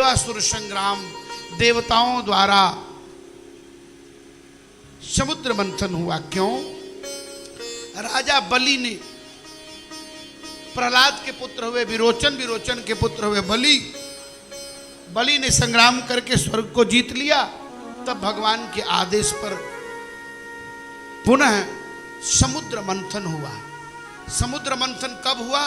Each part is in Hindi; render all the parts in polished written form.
देवासुर संग्राम, देवताओं द्वारा समुद्र मंथन हुआ। क्यों? राजा बलि ने, प्रहलाद के पुत्र हुए विरोचन, विरोचन के पुत्र हुए बलि, बलि ने संग्राम करके स्वर्ग को जीत लिया। तब भगवान के आदेश पर पुनः समुद्र मंथन हुआ। समुद्र मंथन कब हुआ?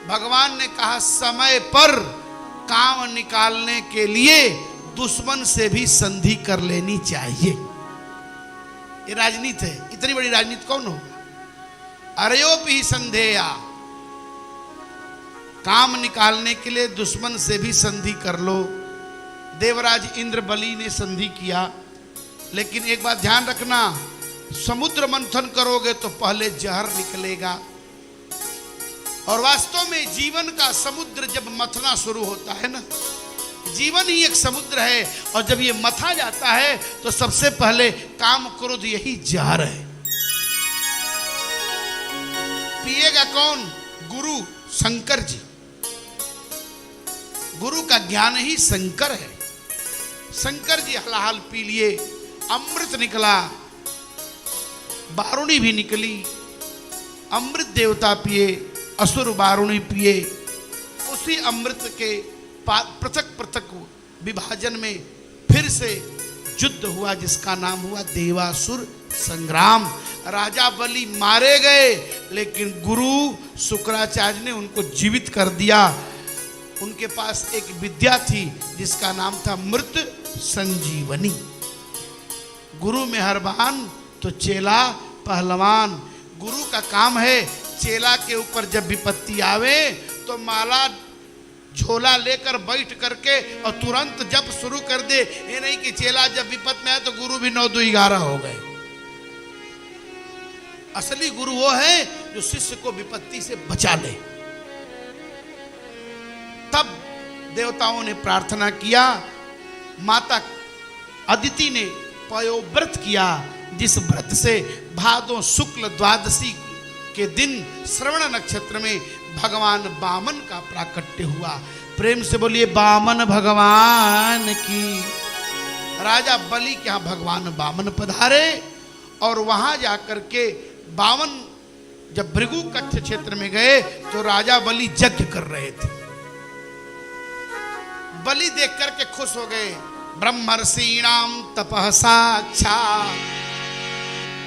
भगवान ने कहा समय पर काम निकालने के लिए दुश्मन से भी संधि कर लेनी चाहिए। ये राजनीति है। इतनी बड़ी राजनीति कौन होगा? अरयोपि संधेया, काम निकालने के लिए दुश्मन से भी संधि कर लो। देवराज इंद्र बलि ने संधि किया, लेकिन एक बात ध्यान रखना, समुद्र मंथन करोगे तो पहले जहर निकलेगा। और वास्तव में जीवन का समुद्र जब मथना शुरू होता है ना, जीवन ही एक समुद्र है, और जब ये मथा जाता है तो सबसे पहले काम क्रोध यही जहर है। पिएगा कौन? गुरु शंकर जी। गुरु का ज्ञान ही शंकर है। शंकर जी हलाहल पी लिए, अमृत निकला, बारुणी भी निकली, अमृत देवता पिए, असुर बारुणी पिए। उसी अमृत के पृथक पृथक विभाजन में फिर से युद्ध हुआ, जिसका नाम हुआ देवासुर संग्राम। राजा बलि मारे गए, लेकिन गुरु शुक्राचार्य ने उनको जीवित कर दिया। उनके पास एक विद्या थी जिसका नाम था मृत संजीवनी। गुरु मेहरबान तो चेला पहलवान। गुरु का काम है चेला के ऊपर जब विपत्ति आवे तो माला झोला लेकर बैठ करके और तुरंत जप शुरू कर दे। ये नहीं कि चेला जब विपत में आए तो गुरु भी 9 2 11 हो गए। असली गुरु वो है जो शिष्य को विपत्ति से बचा ले। तब देवताओं ने प्रार्थना किया, माता अदिति ने पयोव्रत किया, जिस व्रत से भादो शुक्ल द्वादशी के दिन श्रवण नक्षत्र में भगवान वामन का प्राकट्य हुआ। प्रेम से बोलिए वामन भगवान की। राजा बलि के यहाँ भगवान वामन पधारे, और वहां जाकर के वामन जब भृगु कच्छ क्षेत्र में गए तो राजा बलि यज्ञ कर रहे थे। बलि देख करके खुश हो गए। ब्रह्मर्षीणाम तपः साक्षात्,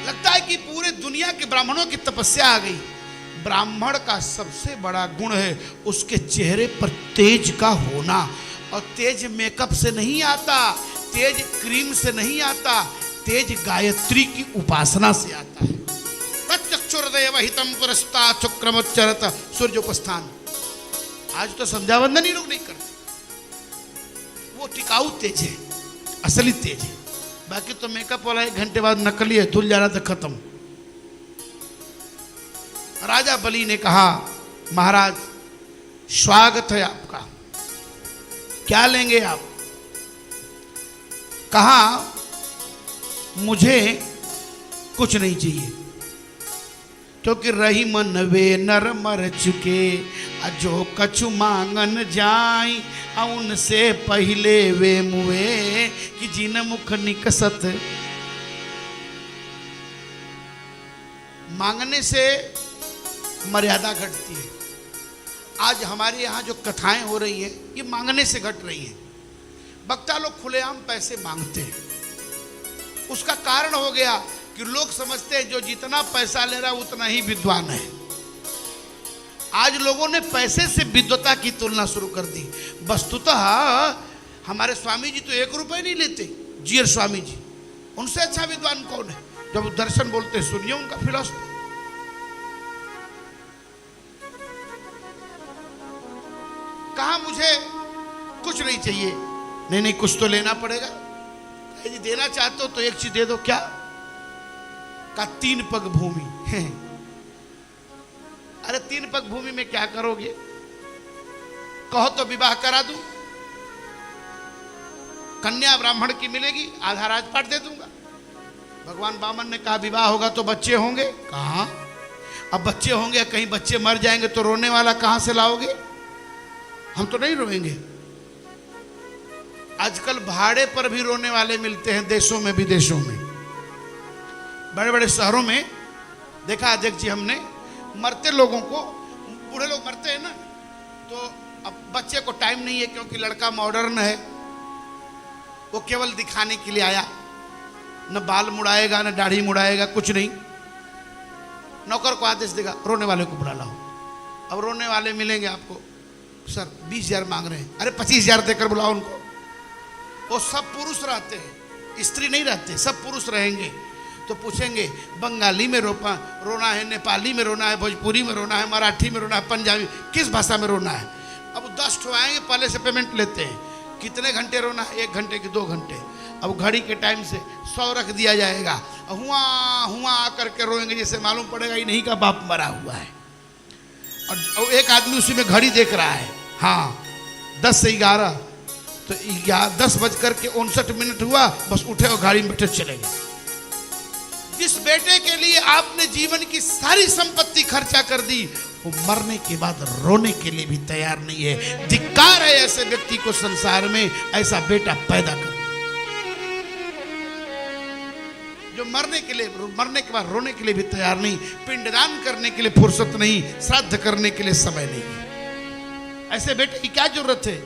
लगता है कि पूरे दुनिया के ब्राह्मणों की तपस्या आ गई। ब्राह्मण का सबसे बड़ा गुण है उसके चेहरे पर तेज का होना, और तेज मेकअप से नहीं आता, तेज क्रीम से नहीं आता, तेज गायत्री की उपासना से आता है। तच्चक्षुर्देव हितम पुरस्ता चक्रमोच्चरत सूर्योपस्थान। आज तो संध्या वंदन ही लोग नहीं करते। वो टिकाऊ तेज है, असली तेज है। बाकी तो मेकअप वाला 1 घंटे बाद नकली है, धुल जाना तो खत्म। राजा बलि ने कहा, महाराज स्वागत है आपका, क्या लेंगे आप? कहा मुझे कुछ नहीं चाहिए, क्योंकि रही मन वे नर मर चुके, जो कछु मांगन जाई उनसे पहले वे मुए, कि जिन मुख निकसत। मांगने से मर्यादा घटती है। आज हमारे यहाँ जो कथाएं हो रही हैं ये मांगने से घट रही हैं। वक्ता लोग खुलेआम पैसे मांगते हैं। उसका कारण हो गया कि लोग समझते हैं जो जितना पैसा ले रहा है उतना ही विद्वान है। आज लोगों ने पैसे से विद्वता की तुलना शुरू कर दी। वस्तुतः हमारे स्वामी जी तो 1 रुपए नहीं लेते, जीयर स्वामी जी, उनसे अच्छा विद्वान कौन है? जब दर्शन बोलते सुनिए उनका फिलॉसफी। कहा मुझे कुछ नहीं चाहिए। नहीं नहीं कुछ तो लेना पड़ेगा। यदि देना चाहते हो तो एक चीज दे दो। क्या? का 3 पग भूमि। अरे 3 पग भूमि में क्या करोगे? कहो तो विवाह करा दूं, कन्या ब्राह्मण की मिलेगी, आधा राजपाट दे दूंगा। भगवान वामन ने कहा विवाह होगा तो बच्चे होंगे। कहा अब बच्चे होंगे, कहीं बच्चे मर जाएंगे तो रोने वाला कहां से लाओगे? हम तो नहीं रोएंगे। आजकल भाड़े पर भी रोने वाले मिलते हैं, देशों में विदेशों में। बड़े बड़े शहरों में देखा अध्यक्ष जी हमने, मरते लोगों को, बूढ़े लोग मरते हैं ना, तो अब बच्चे को टाइम नहीं है क्योंकि लड़का मॉडर्न है, वो केवल दिखाने के लिए आया, न बाल मुड़ाएगा न दाढ़ी मुड़ाएगा, कुछ नहीं। नौकर को आदेश देगा रोने वाले को बुला लाओ। अब रोने वाले मिलेंगे आपको, सर 20,000 मांग रहे हैं, अरे 25,000 देकर बुलाओ उनको। वो सब पुरुष रहते हैं, स्त्री नहीं रहते, सब पुरुष रहेंगे। तो पूछेंगे बंगाली में रोना है, नेपाली में रोना है, भोजपुरी में रोना है, मराठी में रोना है, पंजाबी, किस भाषा में रोना है। अब 10 ठो आएंगे, पहले से पेमेंट लेते हैं, कितने घंटे रोना है, 1 घंटे की 2 घंटे। अब घड़ी के टाइम से 100 रख दिया जाएगा, हुआ हुआ आकर के रोएंगे, जैसे मालूम पड़ेगा ही नहीं का बाप मरा हुआ है। और एक आदमी उसी में घड़ी देख रहा है, हाँ 10 से 11, तो 10:59 हुआ, बस उठे और गाड़ी में बैठे चले गए। जिस बेटे के लिए आपने जीवन की सारी संपत्ति खर्चा कर दी, वो मरने के बाद रोने के लिए भी तैयार नहीं है। धिक्कार है ऐसे व्यक्ति को संसार में ऐसा बेटा पैदा कर, जो मरने के बाद रोने के लिए भी तैयार नहीं, पिंडदान करने के लिए फुर्सत नहीं, श्राद्ध करने के लिए समय नहीं। ऐसे बेटे की क्या जरूरत है।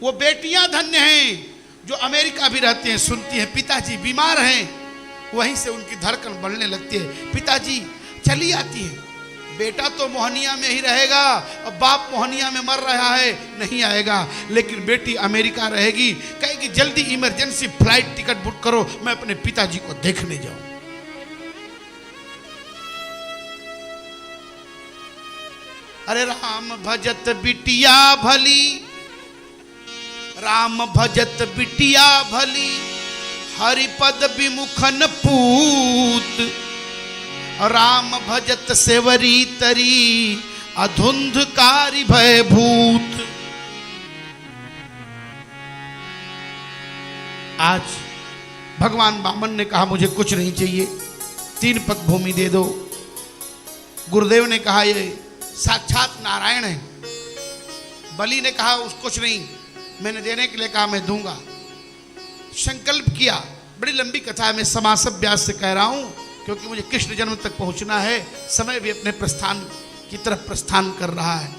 वो बेटियां धन्य हैं जो अमेरिका भी रहती हैं, सुनती हैं पिताजी बीमार हैं, वहीं से उनकी धड़कन बढ़ने लगती है, पिताजी चली आती है। बेटा तो मोहनिया में ही रहेगा, और बाप मोहनिया में मर रहा है, नहीं आएगा। लेकिन बेटी अमेरिका रहेगी, कहेगी जल्दी इमरजेंसी फ्लाइट टिकट बुक करो, मैं अपने पिताजी को देखने जाऊं। अरे राम भजत बिटिया भली, राम भजत बिटिया भली, हरिपद विमुखन पूत, राम भजत सेवरी तरी, अधुंधकारी भयभूत। आज भगवान वामन ने कहा मुझे कुछ नहीं चाहिए, 3 पग भूमि दे दो। गुरुदेव ने कहा ये साक्षात नारायण है। बलि ने कहा उस कुछ नहीं, मैंने देने के लिए कहा मैं दूंगा। संकल्प किया, बड़ी लंबी कथा है, मैं समासव व्यास से कह रहा हूं क्योंकि मुझे कृष्ण जन्म तक पहुंचना है, समय भी अपने प्रस्थान की तरफ प्रस्थान कर रहा है।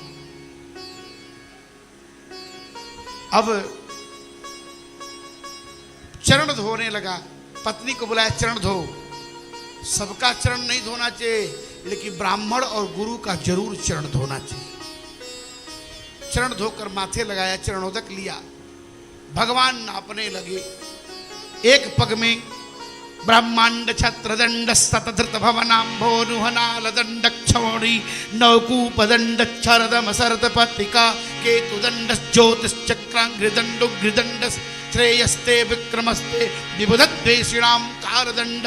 अब चरण धोने लगा, पत्नी को बुलाया चरण धो। सबका चरण नहीं धोना चाहिए, लेकिन ब्राह्मण और गुरु का जरूर चरण धोना चाहिए। चरण धोकर माथे लगाया, चरणोदक लिया, भगवान नापने लगे। एक पग में ब्रह्मांड छत्र दंड सतधृत भवनांभो नुहनाल दंड क्षौणी नौकूप दंड क्षरदम सरद पत्रिका केतु दंड ज्योतिष चक्रांग्र दंडो गृदंड श्रेयस्ते विक्रमस्ते विबुधद्वेषिणाम कारदंड।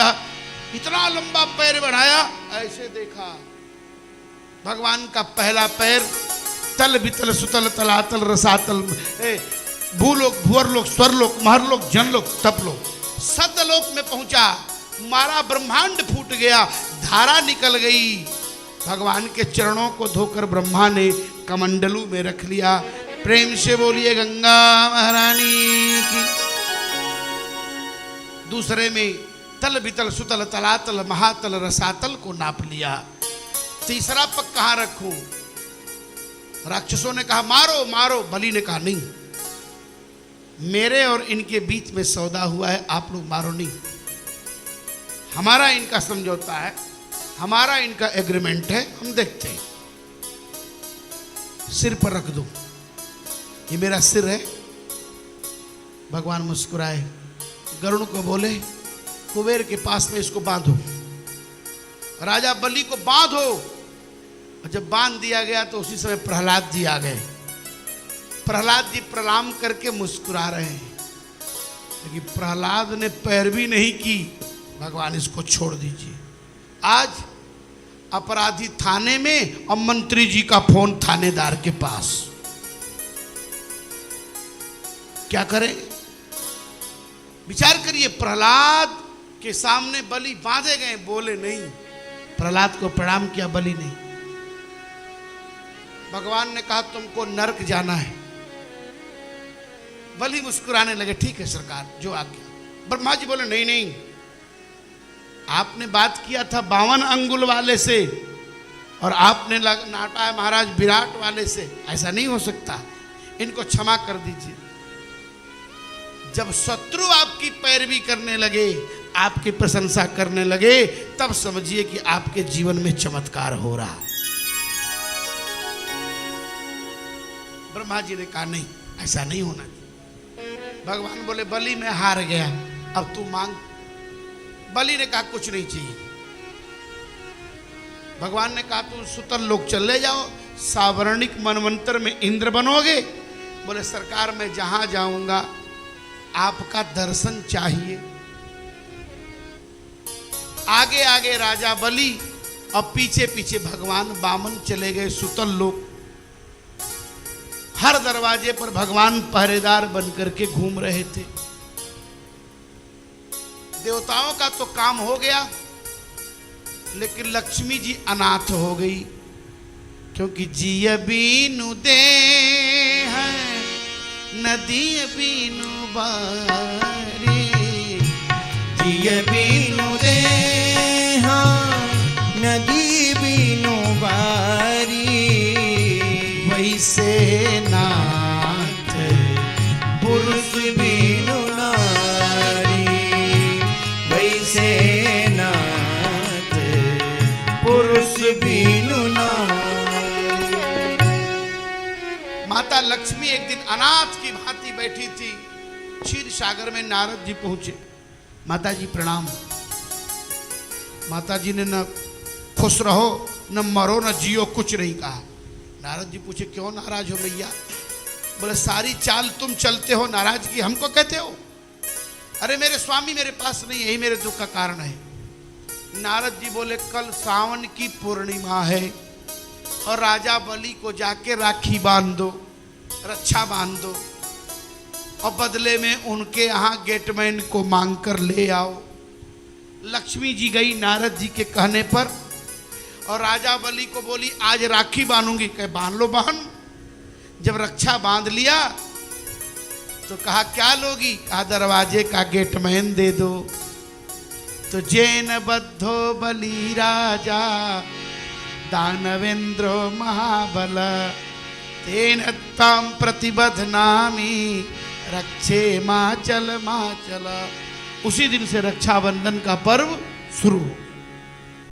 इतना लंबा पैर बढ़ाया, ऐसे देखा भगवान का पहला पैर तल बितल सुतल तलातल रसातल, भूलोक भुवरलोक स्वर्लोक महरलोक जनलोक तपलोक, सतलोक में पहुंचा। मारा ब्रह्मांड फूट गया, धारा निकल गई। भगवान के चरणों को धोकर ब्रह्मा ने कमंडलू में रख लिया। प्रेम से बोलिए गंगा महारानी की। दूसरे में तल बितल सुतल तलातल महातल रसातल को नाप लिया। तीसरा पग कहां रखूं? राक्षसों ने कहा मारो मारो, बलि ने कहा नहीं, मेरे और इनके बीच में सौदा हुआ है, आप लोग मारो नहीं। हमारा इनका समझौता है, हमारा इनका एग्रीमेंट है, हम देखते हैं। सिर पर रख दो, ये मेरा सिर है। भगवान मुस्कुराए, गरुड़ को बोले कुबेर के पास में इसको बांधो, राजा बलि को बांधो। और जब बांध दिया गया तो उसी समय प्रहलाद जी आ गए। प्रहलाद जी प्रणाम करके मुस्कुरा रहे हैं, लेकिन प्रहलाद ने पैरवी नहीं की। भगवान इसको छोड़ दीजिए। आज अपराधी थाने में और मंत्री जी का फोन थानेदार के पास, क्या करें? विचार करिए। प्रहलाद के सामने बलि बांधे गए, बोले नहीं। प्रहलाद को प्रणाम किया, बलि नहीं। भगवान ने कहा तुमको नरक जाना है। बलि मुस्कुराने लगे, ठीक है सरकार, जो आज्ञा। ब्रह्मा जी बोले, नहीं नहीं, आपने बात किया था 52 अंगुल वाले से और आपने नाटा है महाराज विराट वाले से, ऐसा नहीं हो सकता, इनको क्षमा कर दीजिए। जब शत्रु आपकी पैरवी करने लगे, आपकी प्रशंसा करने लगे, तब समझिए कि आपके जीवन में चमत्कार हो रहा है। ब्रह्मा जी ने कहा, नहीं, ऐसा नहीं होना चाहिए। भगवान बोले, बलि मैं हार गया, अब तू मांग। बलि ने कहा, कुछ नहीं चाहिए। भगवान ने कहा, तुम सुतर लोग चले जाओ, सावर्णिक मनवंतर में इंद्र बनोगे। बोले, सरकार मैं जहां जाऊंगा आपका दर्शन चाहिए। आगे आगे राजा बलि और पीछे पीछे भगवान वामन चले गए सुतल लोग। हर दरवाजे पर भगवान पहरेदार बनकर के घूम रहे थे। देवताओं का तो काम हो गया, लेकिन लक्ष्मी जी अनाथ हो गई, क्योंकि जिय बीनु दे है नदी बीनु बारी, जिय बीनु दे नदी बीनु बारी, वैसे नाथ पुरुष बीनु नारी, वैसे नाथ पुरुष बीनु नारी। माता लक्ष्मी एक दिन अनाथ की भांति बैठी थी। क्षीर सागर में नारद जी पहुंचे। माता जी प्रणाम। माता जी ने न खुश रहो, न मरो, न जियो, कुछ नहीं कहा। नारद जी पूछे, क्यों नाराज हो मैया? बोले, सारी चाल तुम चलते हो, नाराजगी हमको कहते हो? अरे मेरे स्वामी मेरे पास नहीं, यही मेरे दुख का कारण है। नारद जी बोले, कल सावन की पूर्णिमा है और राजा बलि को जाके राखी बांध दो, रक्षा बांध दो, और बदले में उनके यहाँ गेटमैन को मांग कर ले आओ। लक्ष्मी जी गई नारद जी के कहने पर और राजा बलि को बोली, आज राखी बांधूंगी। कहे, बांध लो बहन। जब रक्षा बांध लिया तो कहा, क्या लोगी? कहा, दरवाजे का गेटमैन दे दो। तो जैन बद्धो बलि राजा दानवेंद्रो महाबल, तेन ताम प्रतिबध्नामि रक्षे माचल माचल। उसी दिन से रक्षाबंधन का पर्व शुरू।